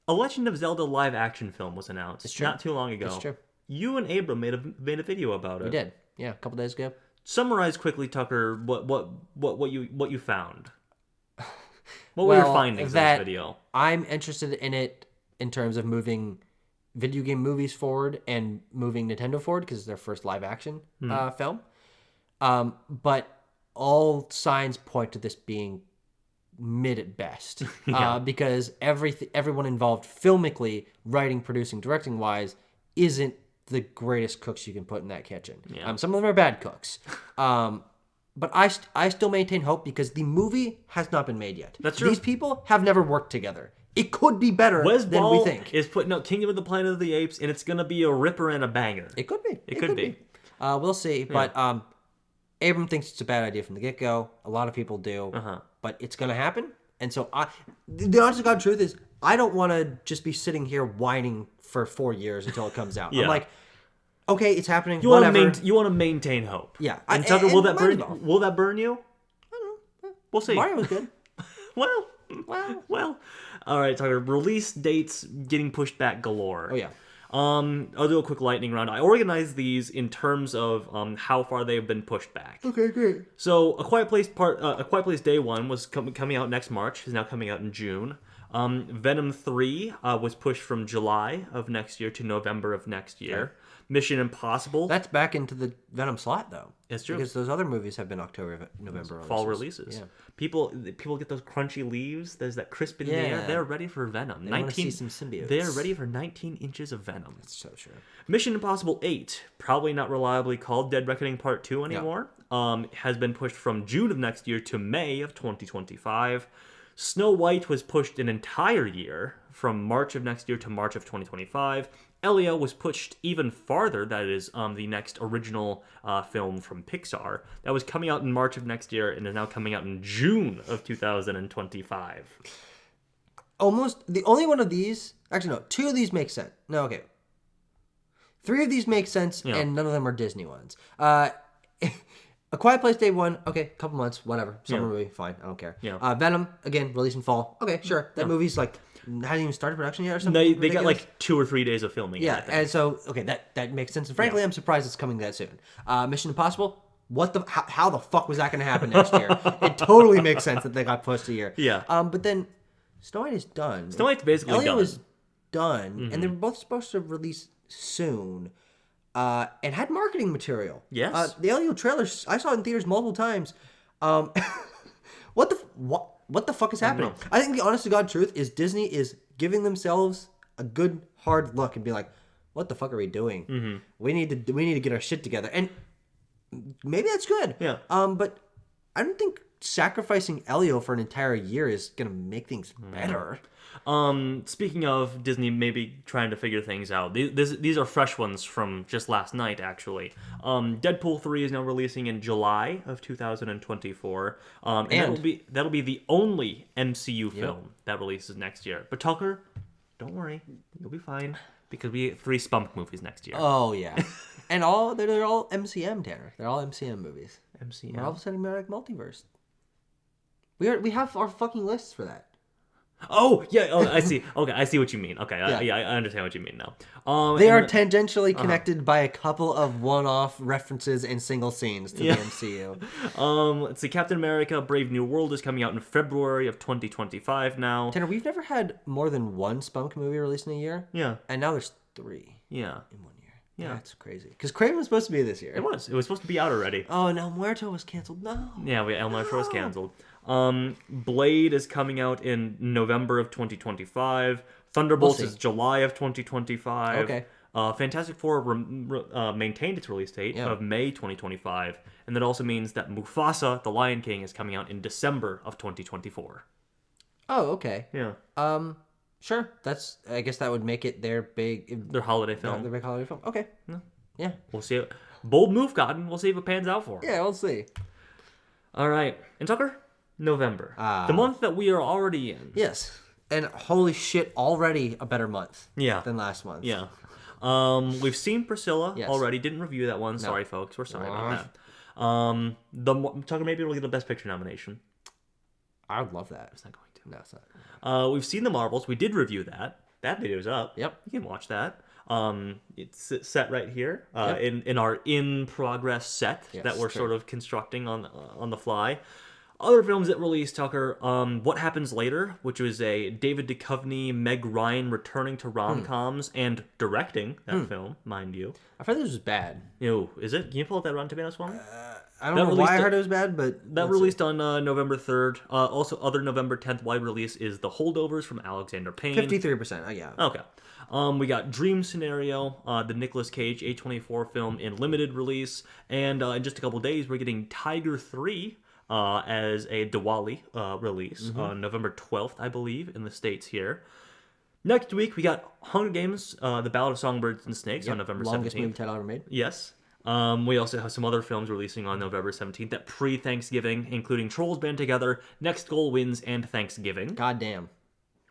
a Legend of Zelda live action film was announced not too long ago. It's true. You and Abram made a video about it. We did. Yeah, a couple days ago. Summarize quickly, Tucker, what you found. What were your findings in this video? I'm interested in it in terms of moving video game movies forward and moving Nintendo forward because it's their first live action film. But all signs point to this being mid at best because everyone involved filmically, writing, producing, directing wise isn't the greatest cooks you can put in that kitchen. Yeah. Some of them are bad cooks. But I still maintain hope because the movie has not been made yet. That's true. These people have never worked together. It could be better than we think. Is putting out Kingdom of the Planet of the Apes, and it's going to be a ripper and a banger. It could be. It could be. We'll see. Yeah. But Abram thinks it's a bad idea from the get-go. A lot of people do. But it's going to happen. And so the honest to God truth is I don't want to just be sitting here whining for 4 years until it comes out. I'm like, okay, it's happening. You want to maintain hope. Yeah. And Tucker, will that burn? Will that burn you? I don't know. We'll see. Mario was good. Well. All right, Tucker. Release dates getting pushed back galore. Oh yeah. I'll do a quick lightning round. I organized these in terms of how far they've been pushed back. Okay, great. So, A Quiet Place Day 1 was coming out next March. Is now coming out in June. Venom 3 was pushed from July of next year to November of next year. Okay. Mission Impossible. That's back into the Venom slot, though. It's true. Because those other movies have been October, November releases. Fall releases. Yeah. People get those crunchy leaves. There's that crisp in the air. They're ready for Venom. They want to see some symbiotes. They're ready for 19 inches of Venom. That's so true. Mission Impossible 8, probably not reliably called Dead Reckoning Part 2 anymore, has been pushed from June of next year to May of 2025. Snow White was pushed an entire year, from March of next year to March of 2025. Elio was pushed even farther. That is the next original film from Pixar. That was coming out in March of next year and is now coming out in June of 2025. Almost the only one of these... Actually, no. 2 of these make sense. No, okay. 3 of these make sense, and none of them are Disney ones. A Quiet Place Day 1, okay, couple months, whatever. Summer movie, fine, I don't care. Yeah. Venom, again, releasing fall. Okay, sure. That movie's like... hasn't even started production yet or something? They got like 2 or 3 days of filming. Yeah, and so, okay, that makes sense. And frankly, I'm surprised it's coming that soon. Mission Impossible, how the fuck was that going to happen next year? It totally makes sense that they got pushed a year. Yeah. But then, Snow White is done. Snow White's basically done. Elio is done, and they were both supposed to release soon. And had marketing material. Yes. The Elio trailers, I saw it in theaters multiple times. What the fuck is happening? I think the honest to God truth is Disney is giving themselves a good hard look and be like, what the fuck are we doing? Mm-hmm. We need to get our shit together. And maybe that's good. Yeah. But I don't think sacrificing Elio for an entire year is gonna make things better. Speaking of Disney maybe trying to figure things out, these are fresh ones from just last night, actually. Deadpool 3 is now releasing in July of 2024. And that'll be the only MCU film that releases next year. But Tucker, don't worry, you'll be fine, because we get 3 Spunk movies next year. Oh, yeah. And they're all MCM, Tanner. They're all MCM movies. MCM? Marvel Cinematic Multiverse. We have our fucking lists for that. Oh, yeah. Oh, I see. Okay, I see what you mean. Okay, I understand what you mean now. They are tangentially connected by a couple of one-off references and single scenes to the MCU. Let's see. Captain America: Brave New World is coming out in February of 2025 now. Tanner, we've never had more than 1 Spunk movie released in a year. Yeah. And now there's 3. Yeah. In 1 year. Yeah. That's crazy. Because Kraven was supposed to be this year. It was supposed to be out already. Oh, and El Muerto was canceled. No. Yeah, El Muerto was canceled. Blade is coming out in November of 2025. Thunderbolts is July of 2025. Okay. Fantastic Four maintained its release date of May 2025. And that also means that Mufasa, the Lion King, is coming out in December of 2024. Oh, okay. Yeah. Sure. I guess that would make it their holiday film. Their big holiday film. Okay. Yeah. We'll see. Bold move, Cotton. We'll see if it pans out for. Yeah, we'll see. All right. And Tucker? November. The month that we are already in. Yes. And holy shit, already a better month. Yeah. Than last month. Yeah. We've seen Priscilla already. Didn't review that one. No. Sorry, folks. We're sorry about that. Tucker, maybe we'll get the Best Picture nomination. I would love that. It's not going to. No, it's not. We've seen The Marvels. We did review that. That video's up. Yep. You can watch that. It's set right here in our in-progress set that we're sort of constructing on the fly. Other films that released, Tucker, What Happens Later, which was a David Duchovny, Meg Ryan returning to rom-coms and directing that film, mind you. I've heard this was bad. Ew, is it? Can you pull up that Rotten Tomatoes one? I don't know why I heard it was bad, but... That released on November 3rd. Also, other November 10th wide release is The Holdovers from Alexander Payne. 53%, yeah. Okay. We got Dream Scenario, the Nicolas Cage A24 film in limited release. And in just a couple days, we're getting Tiger 3 as a Diwali release on November 12th, I believe, in the States here. Next week, we got Hunger Games, The Ballad of Songbirds and Snakes on November 17th. Longest movie title ever made. Yes. We also have some other films releasing on November 17th at pre-Thanksgiving, including Trolls Band Together, Next Goal Wins, and Thanksgiving. God damn.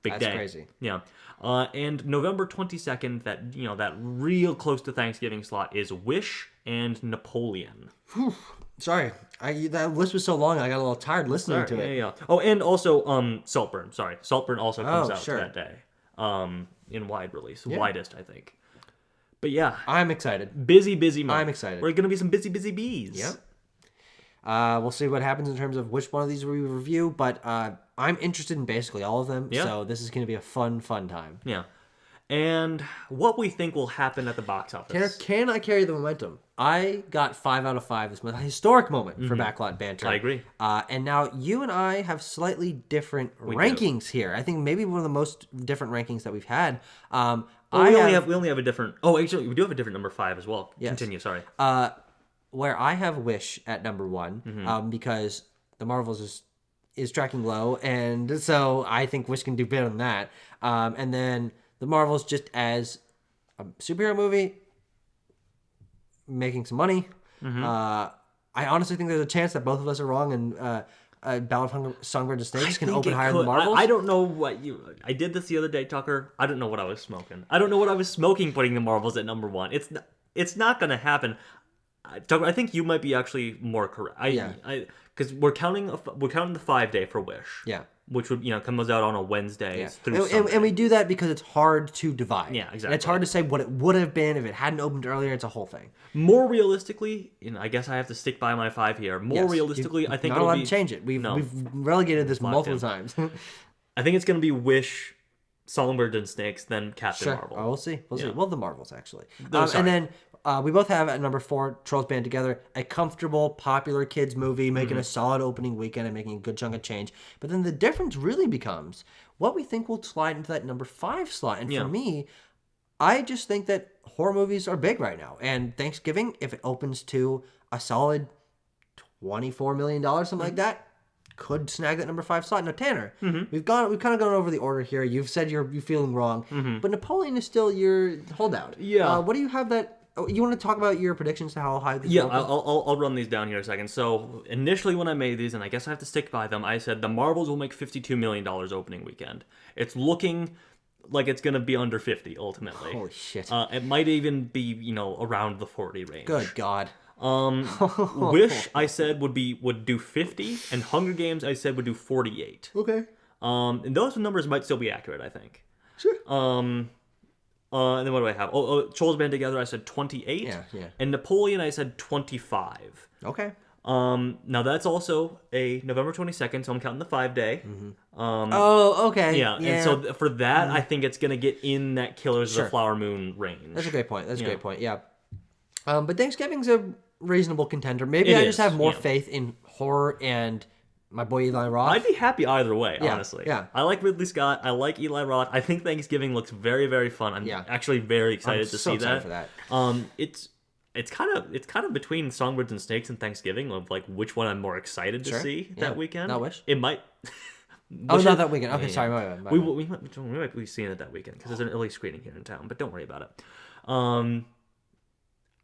Big That's day. crazy. Yeah. And November 22nd, that real close to Thanksgiving slot is Wish and Napoleon. Sorry, that list was so long. I got a little tired listening to it. Yeah. Oh, and also Saltburn. Sorry, Saltburn also comes out sure. that day. In wide release, widest I think. But yeah, I'm excited. busy month. I'm excited. We're gonna be some busy bees. Yep. We'll see what happens in terms of which one of these we review, but I'm interested in basically all of them. Yeah. So this is going to be a fun time. Yeah. And what we think will happen at the box office. Tanner, can I carry the momentum? I got 5 out of 5 this month. A historic moment for Backlot Banter. I agree. And now you and I have slightly different rankings here. I think maybe one of the most different rankings that we've had. We only have a different. Oh, actually, we do have a different number 5 as well. Yes. Continue. Sorry. Where I have Wish at number 1, because the Marvels is tracking low, and so I think Wish can do better than that. And then the Marvels, just as a superhero movie, making some money. I honestly think there's a chance that both of us are wrong, and Ballad of Songbirds and Snakes can open higher than the Marvels. I don't know what you. I did this the other day, Tucker. I don't know what I was smoking. I don't know what I was smoking putting the Marvels at number 1. It's not going to happen. Tucker, I think you might be actually more correct. Because we're counting the 5-day for Wish. Yeah. Which would comes out on a Wednesday and we do that because it's hard to divide. Yeah, exactly. And it's hard to say what it would have been if it hadn't opened earlier. It's a whole thing. More realistically, I guess I have to stick by my 5 here. Realistically, I think not allowed to change it. We've relegated this multiple times. I think it's going to be Wish, Songbirds and Snakes, then Captain Marvel. Oh, we'll see. Well, the Marvels actually. And then we both have at number 4 Trolls Band Together, a comfortable, popular kids movie, making a solid opening weekend and making a good chunk of change. But then the difference really becomes what we think will slide into that number 5 slot. And for me, I just think that horror movies are big right now. And Thanksgiving, if it opens to a solid $24 million, something like that, could snag that number 5 slot. Now, Tanner, we've kind of gone over the order here. You've said you're feeling wrong, but Napoleon is still your holdout. Yeah. What do you have that? Oh, you want to talk about your predictions to how high these will go? I'll run these down here a second. So initially when I made these, and I guess I have to stick by them, I said the Marvels will make $52 million opening weekend. It's looking like it's going to be under 50 ultimately. Holy shit. It might even be, around the 40 range. Good God. Wish, I said, would do 50, and Hunger Games, I said, would do 48. Okay. And those numbers might still be accurate, I think. Sure. And then what do I have? Trolls Band Together, I said 28. Yeah. And Napoleon, I said 25. Okay. Now that's also a November 22nd, so I'm counting the 5-day. Okay. Yeah. And so for that, I think it's gonna get in that Killers of the Flower Moon range. That's a great point. Yeah. But Thanksgiving's a reasonable contender. Maybe I just have more faith in horror and my boy Eli Roth. I'd be happy either way, honestly. Yeah. I like Ridley Scott. I like Eli Roth. I think Thanksgiving looks very, very fun. I'm actually very excited to see that. For that. It's kind of between Songbirds and Snakes and Thanksgiving of like which one I'm more excited to see that weekend. Not Wish. It might. Not that weekend. Okay, sorry. My bad. We might be seeing it that weekend because there's an early screening here in town. But don't worry about it.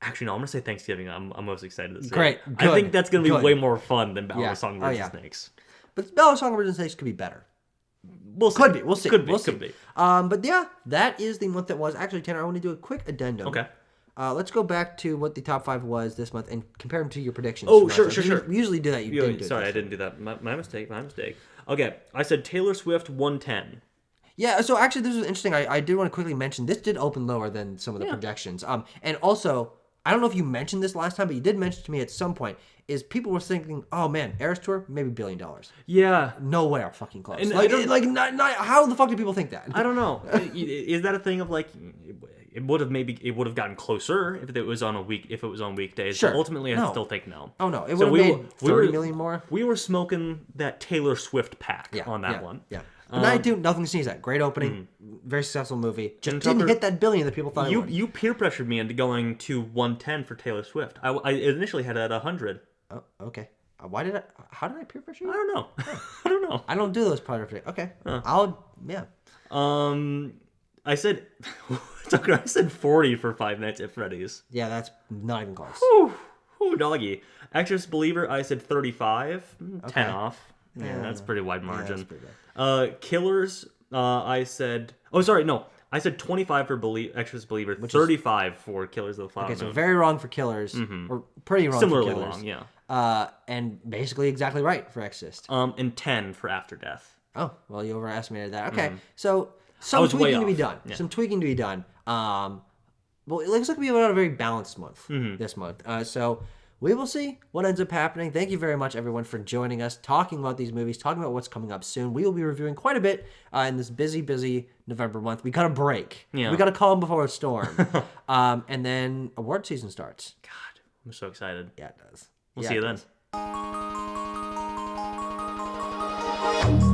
Actually, no, I'm going to say Thanksgiving. I'm most excited to see. Great. I think that's going to be way more fun than Ballad of Songbirds and Snakes. But Ballad of Songbirds and Snakes could be better. We'll see. Could be. We'll see. Could be. But yeah, that is the month that was. Actually, Tanner, I want to do a quick addendum. Okay. Let's go back to what the top 5 was this month and compare them to your predictions. Oh, sure. We usually do that. You didn't do Sorry, I didn't do that. My mistake. Okay, I said Taylor Swift 110. Yeah, so actually this was interesting. I did want to quickly mention this did open lower than some of the projections. And also, I don't know if you mentioned this last time, but you did mention to me at some point, is people were thinking, oh man, Eras Tour, maybe $1 billion. Yeah. Nowhere fucking close. And how the fuck do people think that? I don't know. Is that a thing of like, it would have gotten closer if it was on weekdays. Sure. But ultimately, I still think no. Oh no, it would have made 30 million more. We were smoking that Taylor Swift pack on that one. Yeah. But 92, nothing to sneeze at. Great opening, very successful movie. Just didn't hit that $1 billion that people thought it would. You peer pressured me into going to 110 for Taylor Swift. I initially had it at 100. Oh, okay. How did I peer pressure you? I don't know. I don't know. I don't do those peer pressure. Okay. I said Tucker, I said 40 for Five Nights at Freddy's. Yeah, that's not even close. Ooh, doggy. Exorcist Believer, I said 35. 10 Okay. off. Yeah, that's a pretty wide Yeah, margin. that's pretty bad. Killers, I said... Oh, sorry, no. I said 25 for Exorcist Believer, 35 for Killers of the Flower Okay, so Moon. very wrong for Killers, or pretty wrong Similarly for Killers. long, yeah. And basically exactly right for Exorcist. And 10 for After Death. Oh, well, you overestimated that. Okay, so I some was way tweaking to be off. done. Yeah. Some tweaking to be done. Well, it looks like we have a very balanced month this month. So we will see what ends up happening. Thank you very much, everyone, for joining us, talking about these movies, talking about what's coming up soon. We will be reviewing quite a bit in this busy November month. We got a break. Yeah. We got a calm before a storm. And then award season starts. God, I'm so excited. Yeah, it does. We'll Yeah, see you it then. does.